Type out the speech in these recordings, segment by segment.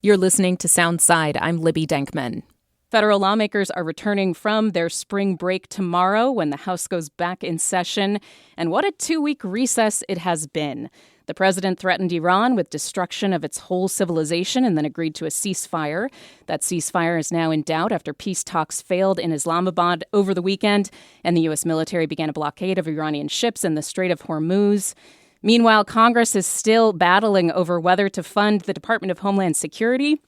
You're listening to Soundside. I'm Libby Denkman. Federal lawmakers are returning from their spring break tomorrow when the House goes back in session. And what a 2-week recess it has been. The president threatened Iran with destruction of its whole civilization and then agreed to a ceasefire. That ceasefire is now in doubt after peace talks failed in Islamabad over the weekend, and the U.S. military began a blockade of Iranian ships in the Strait of Hormuz. Meanwhile, Congress is still battling over whether to fund the Department of Homeland Security,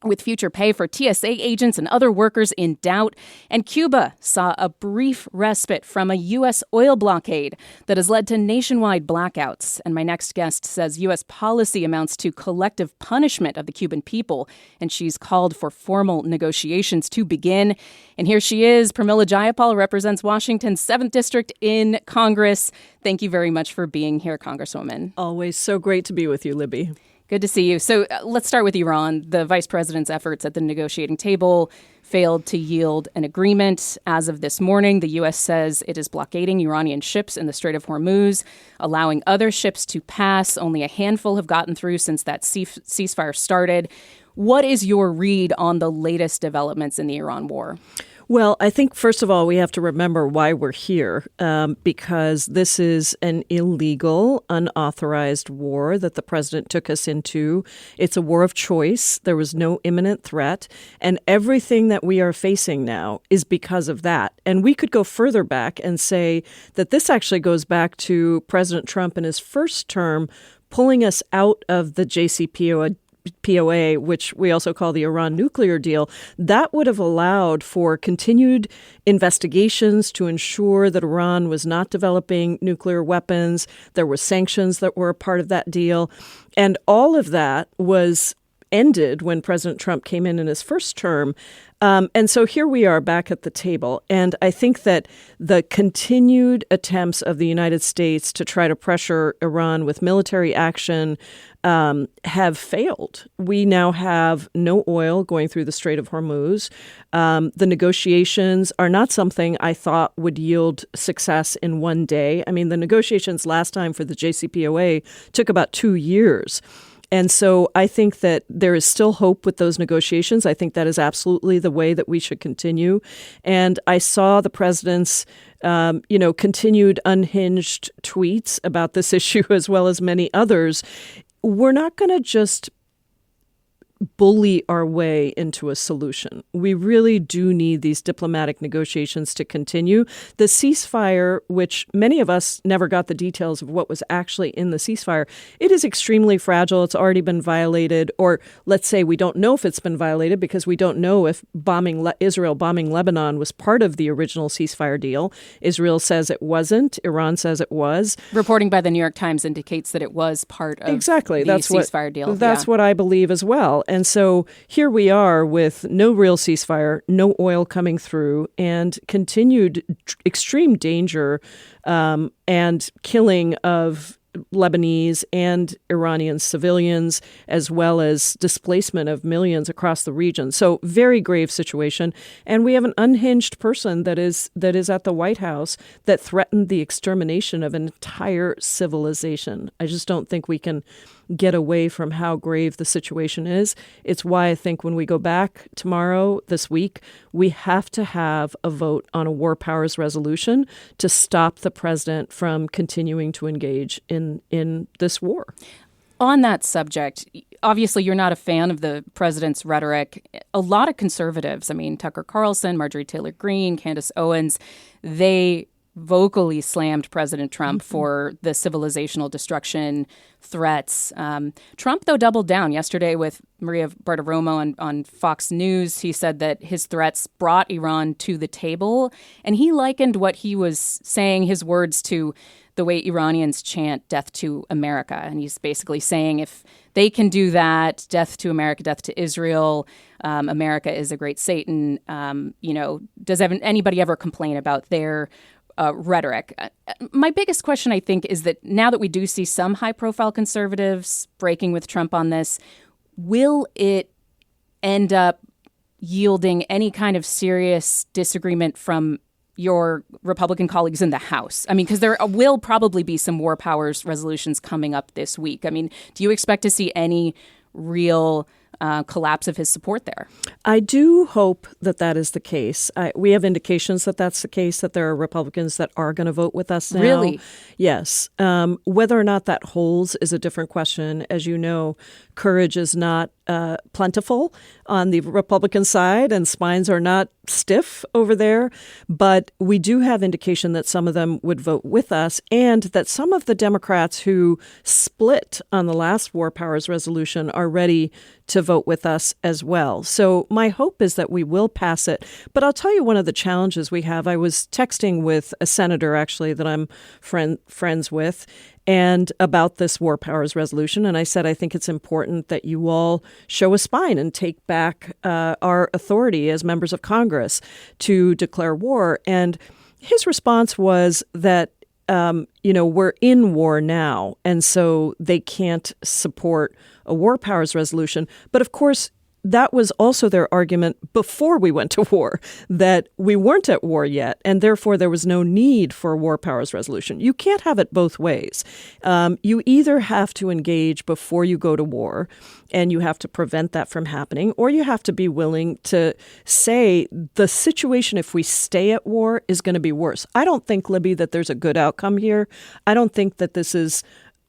with future pay for TSA agents and other workers in doubt. And Cuba saw a brief respite from a U.S. oil blockade that has led to nationwide blackouts. And my next guest says U.S. policy amounts to collective punishment of the Cuban people, and she's called for formal negotiations to begin. And here she is. Pramila Jayapal represents Washington's 7th District in Congress. Thank you very much for being here, Congresswoman. Always so great to be with you, Libby. Good to see you. So let's start with Iran. The vice president's efforts at the negotiating table failed to yield an agreement. As of this morning, the U.S. says it is blockading Iranian ships in the Strait of Hormuz, allowing other ships to pass. Only a handful have gotten through since that ceasefire started. What is your read on the latest developments in the Iran war? Well, I think, first of all, we have to remember why we're here, because this is an illegal, unauthorized war that the president took us into. It's a war of choice. There was no imminent threat. And everything that we are facing now is because of that. And we could go further back and say that this actually goes back to President Trump in his first term pulling us out of the JCPOA, which we also call the Iran nuclear deal. That would have allowed for continued investigations to ensure that Iran was not developing nuclear weapons. There were sanctions that were a part of that deal. And all of that was ended when President Trump came in his first term. And so here we are back at the table. And I think that the continued attempts of the United States to try to pressure Iran with military action have failed. We now have no oil going through the Strait of Hormuz. The negotiations are not something I thought would yield success in one day. I mean, the negotiations last time for the JCPOA took about 2 years. And so I think that there is still hope with those negotiations. I think that is absolutely the way that we should continue. And I saw the president's, continued unhinged tweets about this issue, as well as many others. We're not going to just bully our way into a solution. We really do need these diplomatic negotiations to continue. The ceasefire, which many of us never got the details of what was actually in the ceasefire, it is extremely fragile. It's already been violated, or let's say we don't know if it's been violated because we don't know if Israel bombing Lebanon was part of the original ceasefire deal. Israel says it wasn't. Iran says it was. Reporting by the New York Times indicates that it was part of the ceasefire deal. That's what I believe as well. And so here we are with no real ceasefire, no oil coming through, and continued extreme danger and killing of Lebanese and Iranian civilians, as well as displacement of millions across the region. So very grave situation. And we have an unhinged person that is at the White House that threatened the extermination of an entire civilization. I just don't think we can get away from how grave the situation is. It's why I think when we go back tomorrow, this week, we have to have a vote on a war powers resolution to stop the president from continuing to engage in this war. On that subject, obviously you're not a fan of the president's rhetoric. A lot of conservatives, Tucker Carlson, Marjorie Taylor Greene, Candace Owens, they vocally slammed President Trump for the civilizational destruction threats. Trump, though, doubled down yesterday with Maria Bartiromo on Fox News. He said that his threats brought Iran to the table, and he likened what he was saying, his words, to the way Iranians chant death to America. And he's basically saying if they can do that, death to America, death to Israel, America is a great Satan. Does anybody ever complain about their rhetoric? My biggest question, I think, is that now that we do see some high-profile conservatives breaking with Trump on this, will it end up yielding any kind of serious disagreement from your Republican colleagues in the House? Because there will probably be some war powers resolutions coming up this week. Do you expect to see any real collapse of his support there. I do hope that that is the case. We have indications that that's the case, that there are Republicans that are going to vote with us now. Really? Yes. Whether or not that holds is a different question. As you know, courage is not plentiful on the Republican side, and spines are not stiff over there. But we do have indication that some of them would vote with us, and that some of the Democrats who split on the last War Powers resolution are ready to vote with us as well. So my hope is that we will pass it. But I'll tell you one of the challenges we have. I was texting with a senator, actually, that I'm friends with, and about this War Powers resolution. And I said, I think it's important that you all show a spine and take back our authority as members of Congress to declare war. And his response was that, we're in war now, and so they can't support a War Powers resolution. But of course, that was also their argument before we went to war, that we weren't at war yet, and therefore there was no need for a War Powers resolution. You can't have it both ways. You either have to engage before you go to war, and you have to prevent that from happening, or you have to be willing to say the situation, if we stay at war, is going to be worse. I don't think, Libby, that there's a good outcome here. I don't think that this is,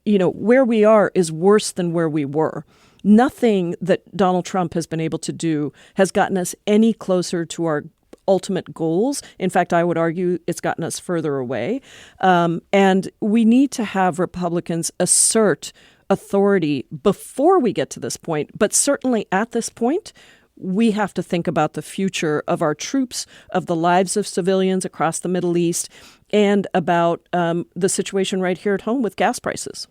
where we are is worse than where we were. Nothing that Donald Trump has been able to do has gotten us any closer to our ultimate goals. In fact, I would argue it's gotten us further away. And we need to have Republicans assert authority before we get to this point. But certainly at this point, we have to think about the future of our troops, of the lives of civilians across the Middle East, and about the situation right here at home with gas prices.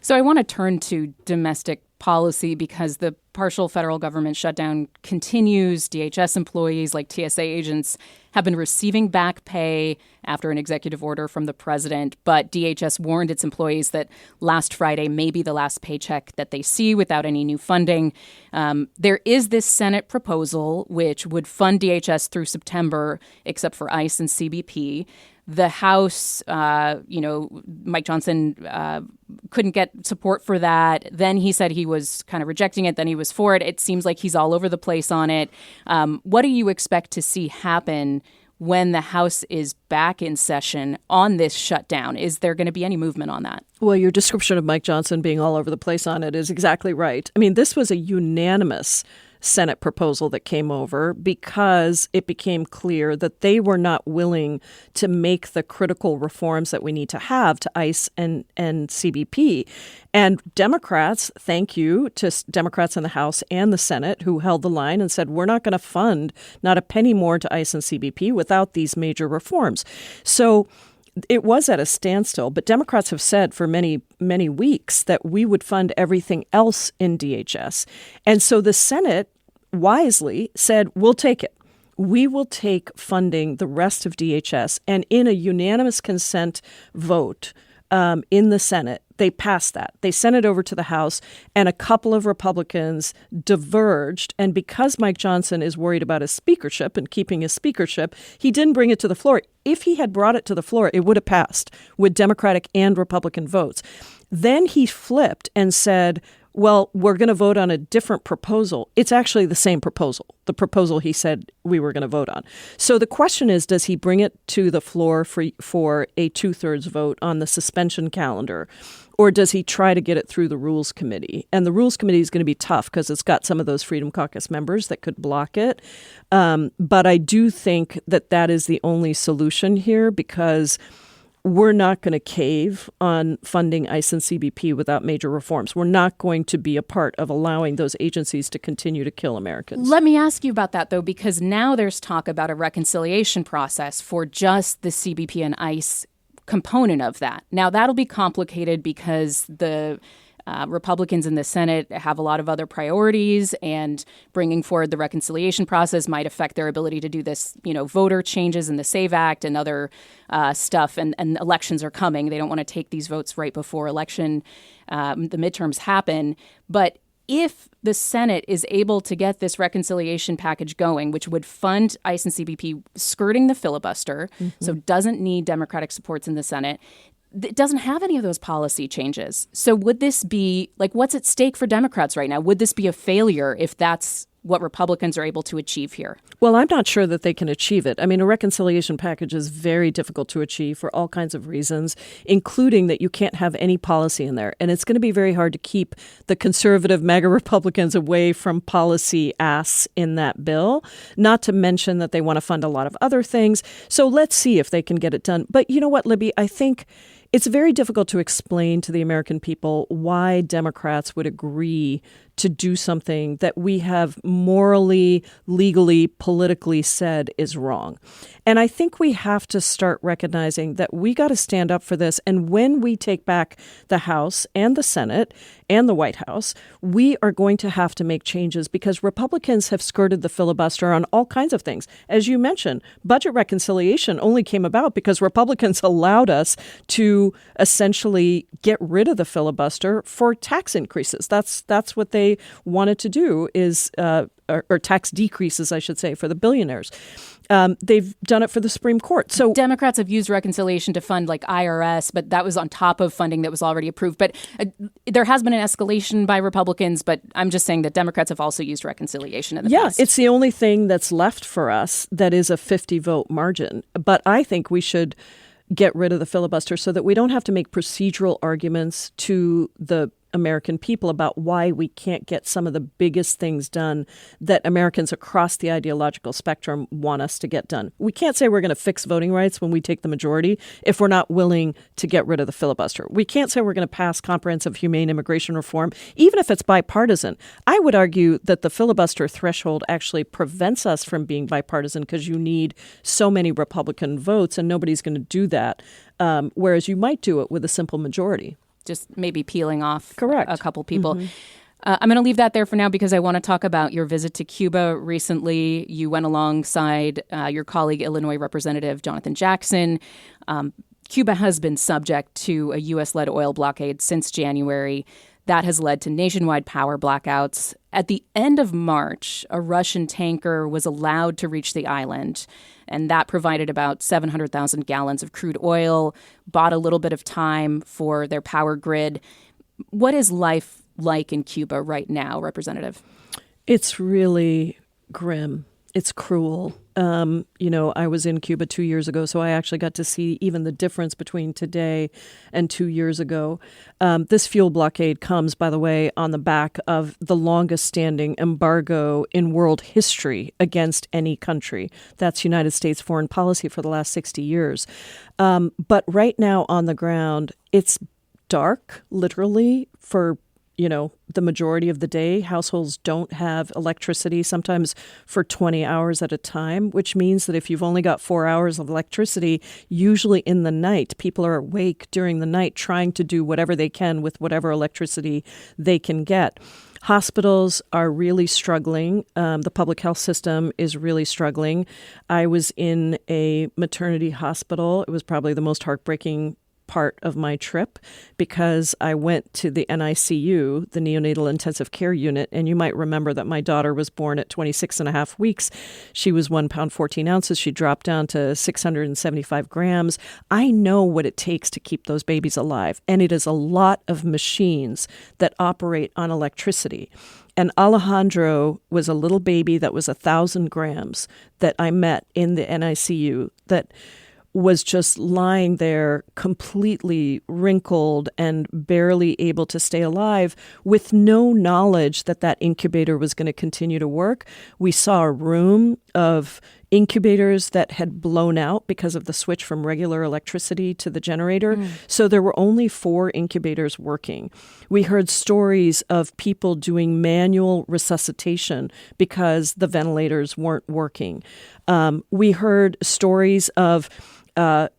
So I want to turn to domestic policy because the partial federal government shutdown continues. DHS employees, like TSA agents, have been receiving back pay after an executive order from the president. But DHS warned its employees that last Friday may be the last paycheck that they see without any new funding. There is this Senate proposal which would fund DHS through September, except for ICE and CBP. The House, Mike Johnson couldn't get support for that. Then he said he was kind of rejecting it. Then he was for it. It seems like he's all over the place on it. What do you expect to see happen when the House is back in session on this shutdown? Is there going to be any movement on that? Well, your description of Mike Johnson being all over the place on it is exactly right. I mean, this was a unanimous Senate proposal that came over because it became clear that they were not willing to make the critical reforms that we need to have to ICE and CBP. And Democrats, thank you to Democrats in the House and the Senate who held the line and said, we're not going to fund not a penny more to ICE and CBP without these major reforms. So it was at a standstill, but Democrats have said for many, many weeks that we would fund everything else in DHS. And so the Senate wisely said, we'll take it. We will take funding the rest of DHS. And in a unanimous consent vote in the Senate, they passed that. They sent it over to the House, and a couple of Republicans diverged. And because Mike Johnson is worried about his speakership and keeping his speakership, he didn't bring it to the floor. If he had brought it to the floor, it would have passed with Democratic and Republican votes. Then he flipped and said, well, we're going to vote on a different proposal. It's actually the same proposal, the proposal he said we were going to vote on. So the question is, does he bring it to the floor for a 2/3 vote on the suspension calendar? Or does he try to get it through the Rules Committee? And the Rules Committee is going to be tough because it's got some of those Freedom Caucus members that could block it. But I do think that that is the only solution here because we're not going to cave on funding ICE and CBP without major reforms. We're not going to be a part of allowing those agencies to continue to kill Americans. Let me ask you about that, though, because now there's talk about a reconciliation process for just the CBP and ICE component of that. Now, that'll be complicated because the Republicans in the Senate have a lot of other priorities, and bringing forward the reconciliation process might affect their ability to do this, voter changes in the SAVE Act and other stuff. And elections are coming. They don't want to take these votes right before the midterms happen. But if the Senate is able to get this reconciliation package going, which would fund ICE and CBP skirting the filibuster, so doesn't need Democratic supports in the Senate, it doesn't have any of those policy changes. So would this be, like, what's at stake for Democrats right now? Would this be a failure if that's what Republicans are able to achieve here? Well, I'm not sure that they can achieve it. I mean, a reconciliation package is very difficult to achieve for all kinds of reasons, including that you can't have any policy in there. And it's going to be very hard to keep the conservative MAGA Republicans away from policy asks in that bill, not to mention that they want to fund a lot of other things. So let's see if they can get it done. But you know what, Libby? I think it's very difficult to explain to the American people why Democrats would agree to do something that we have morally, legally, politically said is wrong. And I think we have to start recognizing that we got to stand up for this. And when we take back the House and the Senate and the White House, we are going to have to make changes because Republicans have skirted the filibuster on all kinds of things. As you mentioned, budget reconciliation only came about because Republicans allowed us to essentially get rid of the filibuster for tax increases. That's what they wanted to do is or tax decreases, I should say, for the billionaires. They've done it for the Supreme Court. So Democrats have used reconciliation to fund like IRS, but that was on top of funding that was already approved. But there has been an escalation by Republicans, but I'm just saying that Democrats have also used reconciliation in the past. Yeah, it's the only thing that's left for us that is a 50-vote margin. But I think we should get rid of the filibuster so that we don't have to make procedural arguments to the American people about why we can't get some of the biggest things done that Americans across the ideological spectrum want us to get done. We can't say we're going to fix voting rights when we take the majority if we're not willing to get rid of the filibuster. We can't say we're going to pass comprehensive humane immigration reform, even if it's bipartisan. I would argue that the filibuster threshold actually prevents us from being bipartisan because you need so many Republican votes and nobody's going to do that, whereas you might do it with a simple majority. Just maybe peeling off Correct. A couple people. Mm-hmm. I'm going to leave that there for now because I want to talk about your visit to Cuba recently. You went alongside your colleague, Illinois Representative Jonathan Jackson. Cuba has been subject to a U.S.-led oil blockade since January. That has led to nationwide power blackouts. At the end of March, a Russian tanker was allowed to reach the island, and that provided about 700,000 gallons of crude oil, bought a little bit of time for their power grid. What is life like in Cuba right now, Representative? It's really grim. It's cruel. I was in Cuba 2 years ago, so I actually got to see even the difference between today and 2 years ago. This fuel blockade comes, by the way, on the back of the longest standing embargo in world history against any country. That's United States foreign policy for the last 60 years. But right now on the ground, it's dark, literally, for the majority of the day. Households don't have electricity, sometimes for 20 hours at a time, which means that if you've only got 4 hours of electricity, usually in the night, people are awake during the night trying to do whatever they can with whatever electricity they can get. Hospitals are really struggling. The public health system is really struggling. I was in a maternity hospital. It was probably the most heartbreaking part of my trip because I went to the NICU, the neonatal intensive care unit, and you might remember that my daughter was born at 26 and a half weeks. She was 1 pound, 14 ounces. She dropped down to 675 grams. I know what it takes to keep those babies alive, and it is a lot of machines that operate on electricity. And Alejandro was a little baby that was 1,000 grams that I met in the NICU that was just lying there completely wrinkled and barely able to stay alive with no knowledge that that incubator was going to continue to work. We saw a room of incubators that had blown out because of the switch from regular electricity to the generator. So there were only 4 incubators working. We heard stories of people doing manual resuscitation because the ventilators weren't working. We heard stories of a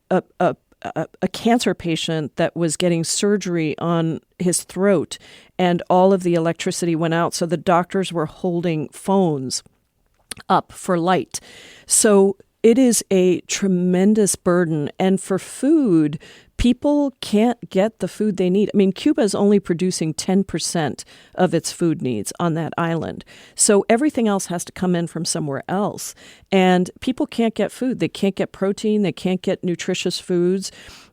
cancer patient that was getting surgery on his throat, and all of the electricity went out, so the doctors were holding phones up for light. So it is a tremendous burden. And for food, people can't get the food they need. I mean, Cuba is only producing 10% of its food needs on that island. So everything else has to come in from somewhere else. And people can't get food. They can't get protein. They can't get nutritious foods.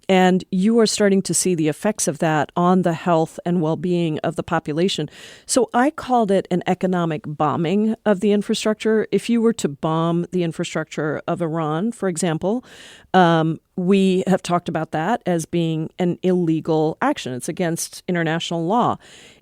And you are starting to see the effects of that on the health and well-being of the population. So I called it an economic bombing of the infrastructure. If you were to bomb the infrastructure of Iran, for example, we have talked about that as being an illegal action. It's against international law.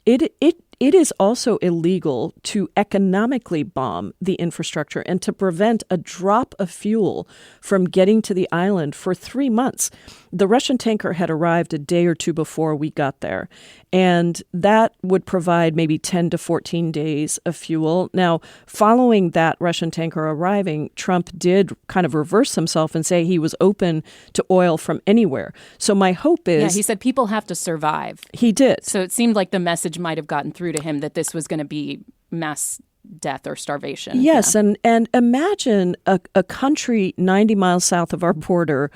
It is also illegal to economically bomb the infrastructure and to prevent a drop of fuel from getting to the island for 3 months. The Russian tanker had arrived a day or two before we got there, and that would provide maybe 10 to 14 days of fuel. Now, following that Russian tanker arriving, Trump did kind of reverse himself and say he was open to oil from anywhere. So my hope is... Yeah, he said people have to survive. He did. So it seemed like the message might have gotten through to him that this was going to be mass death or starvation. Yes, yeah. And imagine a country 90 miles south of our border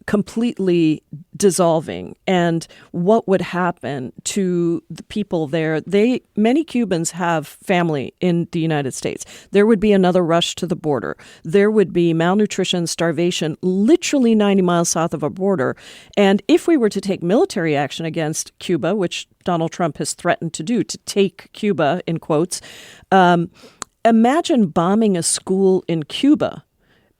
completely dissolving, and what would happen to the people there. Many Cubans have family in the United States. There would be another rush to the border. There would be malnutrition, starvation, literally 90 miles south of our border. And if we were to take military action against Cuba, which Donald Trump has threatened to do, to take Cuba, in quotes, imagine bombing a school in Cuba.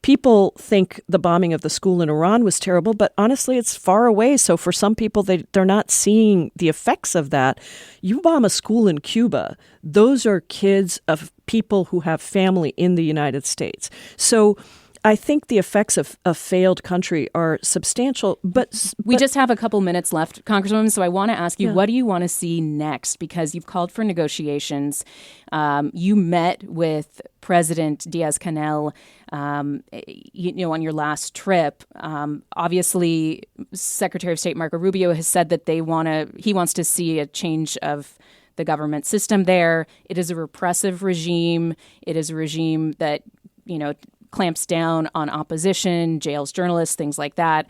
People think the bombing of the school in Iran was terrible, but honestly, it's far away. So for some people, they're not seeing the effects of that. You bomb a school in Cuba, those are kids of people who have family in the United States. So I think the effects of a failed country are substantial, but we just have a couple minutes left, Congresswoman, so I want to ask you, what do you want to see next? Because you've called for negotiations. You met with President Diaz-Canel, on your last trip. Obviously, Secretary of State Marco Rubio has said that he wants to see a change of the government system there. It is a repressive regime. It is a regime that, clamps down on opposition, jails journalists, things like that.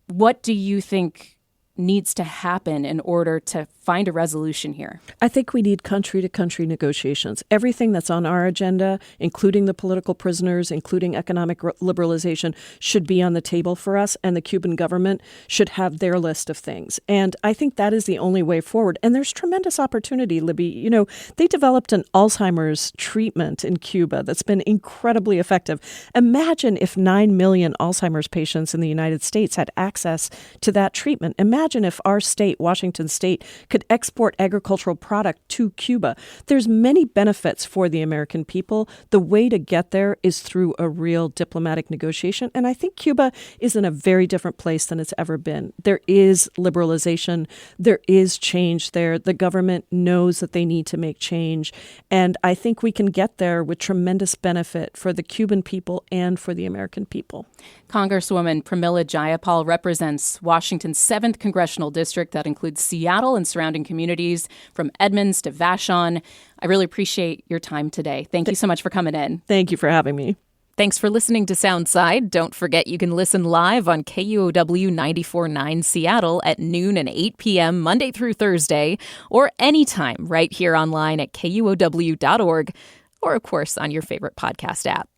What do you think needs to happen in order to find a resolution here? I think we need country-to-country negotiations. Everything that's on our agenda, including the political prisoners, including economic liberalization, should be on the table for us, and the Cuban government should have their list of things. And I think that is the only way forward. And there's tremendous opportunity, Libby. They developed an Alzheimer's treatment in Cuba that's been incredibly effective. Imagine if 9 million Alzheimer's patients in the United States had access to that treatment. Imagine if our state, Washington State, could export agricultural product to Cuba. There's many benefits for the American people. The way to get there is through a real diplomatic negotiation. And I think Cuba is in a very different place than it's ever been. There is liberalization. There is change there. The government knows that they need to make change. And I think we can get there with tremendous benefit for the Cuban people and for the American people. Congresswoman Pramila Jayapal represents Washington's 7th Congressional District. That includes Seattle and surrounding communities from Edmonds to Vashon. I really appreciate your time today. Thank you so much for coming in. Thank you for having me. Thanks for listening to Soundside. Don't forget you can listen live on KUOW 94.9 Seattle at noon and 8 p.m. Monday through Thursday, or anytime right here online at KUOW.org, or of course on your favorite podcast app.